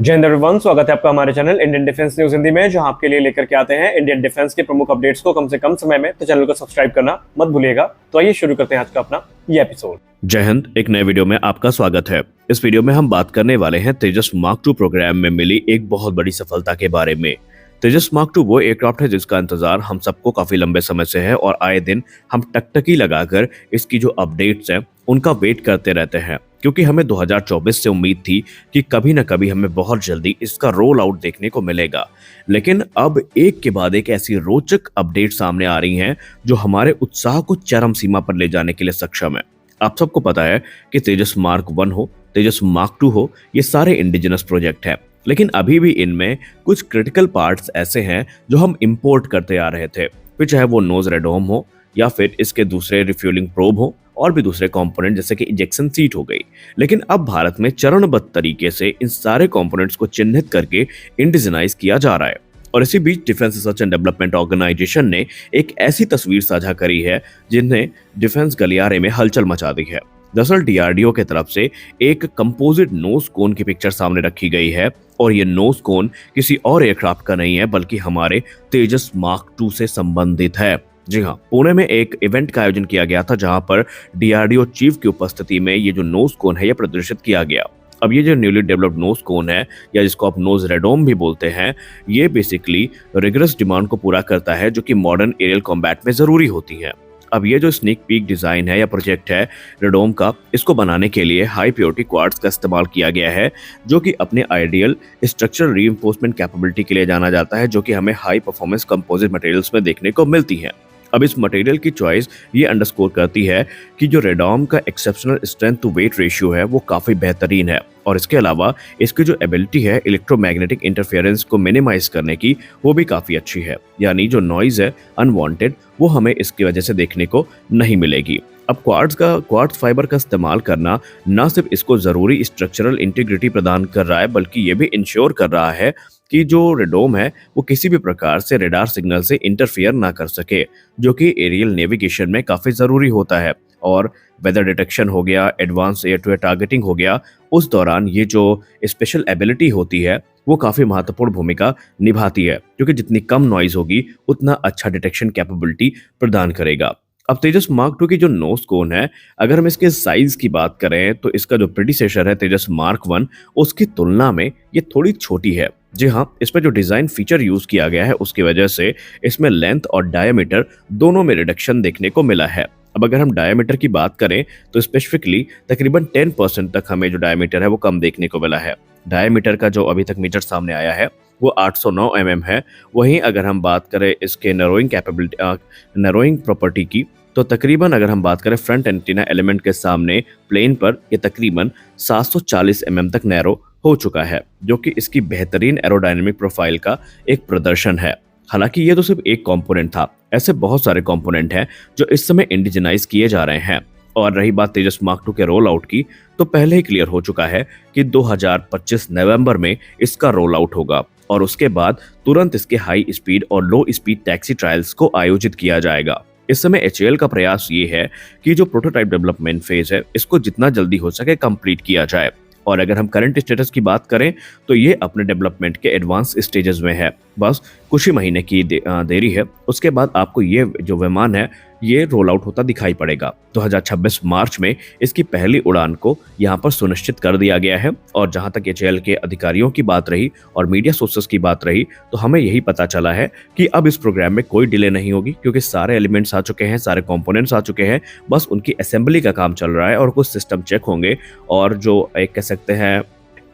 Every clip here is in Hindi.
जय हिंद एवरीवन, स्वागत है आपका हमारे channel Indian defence news Hindi में, जहां आपके लिए लेकर के आते हैं इंडियन डिफेंस के प्रमुख अपडेट्स को कम से कम समय में। तो चैनल को सब्सक्राइब करना मत भूलिएगा। तो आइए शुरू करते हैं आज का अपना ये एपिसोड। जय हिंद, एक नए वीडियो में आपका स्वागत है। इस वीडियो में हम बात करने वाले हैं तेजस मार्क 2 प्रोग्राम में मिली एक बहुत बड़ी सफलता के बारे में। तेजस मार्क 2 वो एयरक्राफ्ट है जिसका इंतजार हम सबको काफी लंबे समय से है और आए दिन हम टकटकी लगाकर इसकी जो अपडेट्स हैं उनका वेट करते रहते हैं, क्योंकि हमें 2024 से उम्मीद थी कि कभी न कभी हमें बहुत जल्दी इसका रोल आउट देखने को मिलेगा। लेकिन अब एक के बाद एक ऐसी रोचक अपडेट सामने आ रही हैं जो हमारे उत्साह को चरम सीमा पर ले जाने के लिए सक्षम है। आप सबको पता है कि तेजस मार्क 1 हो, तेजस मार्क 2 हो, ये सारे इंडिजिनस प्रोजेक्ट हैं, लेकिन अभी भी इनमें कुछ क्रिटिकल पार्ट्स ऐसे हैं जो हम इंपोर्ट करते आ रहे थे, फिर चाहे वो नोज रेडोम हो या फिर इसके दूसरे रिफ्यूलिंग प्रोब हो और भी दूसरे कंपोनेंट जैसे कि इंजेक्शन सीट हो गई। लेकिन अब भारत में चरणबद्ध तरीके से इन सारे कंपोनेंट्स को चिन्हित करके इंडिजिनाइज किया जा रहा है। और इसी बीच Defence Research and Development Organisation ने एक ऐसी तस्वीर साझा करी है जिन्हें डिफेंस गलियारे में हलचल मचा दी है। दरअसल डीआरडीओ की तरफ से एक कंपोजिट नोज कोन की पिक्चर सामने रखी गई है और ये नोज कोन किसी और एयरक्राफ्ट का नहीं है बल्कि हमारे तेजस मार्क 2 से संबंधित है। जी हाँ, पुणे में एक इवेंट का आयोजन किया गया था जहां पर डीआरडीओ चीफ की उपस्थिति में ये जो नोज कोन है ये प्रदर्शित किया गया। अब ये जो न्यूली डेवलप्ड नोज कोन है या जिसको आप नोज रेडोम भी बोलते हैं, ये बेसिकली रिगरस डिमांड को पूरा करता है जो कि मॉडर्न एरियल कॉम्बैट में जरूरी होती है। अब ये जो स्नीक पीक डिजाइन है या प्रोजेक्ट है रेडोम का, इसको बनाने के लिए हाई प्योरिटी क्वार्ट्ज का इस्तेमाल किया गया है जो कि अपने आइडियल स्ट्रक्चरल रीइंफोर्समेंट कैपेबिलिटी के लिए जाना जाता है, जो कि हमें हाई परफॉर्मेंस कंपोजिट मटेरियल्स में देखने को मिलती है। अब इस मटेरियल की चॉइस ये अंडरस्कोर करती है कि जो रेडोम का exceptional strength to weight ratio है वो काफी बेहतरीन है और इसके अलावा इसकी जो एबिलिटी है इलेक्ट्रोमैग्नेटिक इंटरफेरेंस को मिनिमाइज करने की वो भी काफी अच्छी है, यानी जो नॉइज है अनवांटेड वो हमें इसकी वजह से देखने को नहीं मिलेगी। अब क्वार्ट्ज फाइबर का इस्तेमाल करना न सिर्फ इसको जरूरी स्ट्रक्चरल इंटीग्रिटी प्रदान कर रहा है बल्कि ये भी इंश्योर कर रहा है कि जो रेडोम है वो किसी भी प्रकार से रेडार सिग्नल से इंटरफियर ना कर सके, जो कि एरियल नेविगेशन में काफी जरूरी होता है। और वेदर डिटेक्शन हो गया, advance air to air targeting हो गया, उस दौरान ये जो स्पेशल एबिलिटी होती है वो काफी महत्वपूर्ण भूमिका निभाती है, क्योंकि जितनी कम नॉइज होगी उतना अच्छा डिटेक्शन कैपेबिलिटी प्रदान करेगा। अब तेजस मार्क 2 की जो नोज कोन है, अगर हम इसके साइज की बात करें तो इसका जो प्रीडिसेसर है तेजस मार्क 1 उसकी तुलना में ये थोड़ी छोटी है। जी हाँ, इसमें जो डिजाइन फीचर यूज किया गया है उसकी वजह से इसमें लेंथ और डायमीटर दोनों में रिडक्शन देखने को मिला है। अब अगर हम डायमीटर की बात करें तो स्पेसिफिकली तकरीबन 10% तक हमें जो डायमीटर है वो कम देखने को मिला है। डायमीटर का जो अभी तक मीटर सामने आया है वो 809 mm है। वहीं अगर हम बात करें इसके नरोइंग प्रॉपर्टी की तो तकरीबन अगर हम बात करें फ्रंट एंटीना एलिमेंट के सामने प्लेन पर ये तकरीबन 740 mm तक नैरो हो चुका है, जो कि इसकी बेहतरीन एरोडायनेमिक प्रोफाइल का एक प्रदर्शन है। हालांकि ये तो सिर्फ एक कंपोनेंट था, ऐसे बहुत सारे कंपोनेंट हैं जो इस समय इंडिजिनाइज किए जा रहे हैं। और रही बात तेजस मार्क 2 के रोल आउट की, तो पहले ही क्लियर हो चुका है कि 2025 नवंबर में इसका रोल आउट होगा और उसके बाद तुरंत इसके हाई स्पीड और लो स्पीड टैक्सी ट्रायल्स को आयोजित किया जाएगा। इस समय एचएएल का प्रयास ये है कि जो प्रोटोटाइप डेवलपमेंट फेज है इसको जितना जल्दी हो सके कंप्लीट किया जाए। और अगर हम करंट स्टेटस की बात करें तो ये अपने डेवलपमेंट के एडवांस स्टेजेस में है, बस कुछ ही महीने की देरी है। उसके बाद आपको ये जो विमान है ये रोल आउट होता दिखाई पड़ेगा। 2026 मार्च में इसकी पहली उड़ान को यहाँ पर सुनिश्चित कर दिया गया है। और जहाँ तक एचएएल के अधिकारियों की बात रही और मीडिया सोर्सेस की बात रही तो हमें यही पता चला है कि अब इस प्रोग्राम में कोई डिले नहीं होगी, क्योंकि सारे एलिमेंट्स आ चुके हैं, सारे कंपोनेंट्स आ चुके हैं, बस उनकी असेंबली का काम चल रहा है और कुछ सिस्टम चेक होंगे और जो एक कह सकते हैं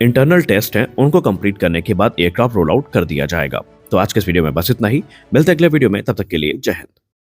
इंटरनल टेस्ट हैं उनको कंप्लीट करने के बाद एयरक्राफ्ट रोल आउट कर दिया जाएगा। तो आज के इस वीडियो में बस इतना ही, मिलते हैं अगले वीडियो में, तब तक के लिए जय हिंद।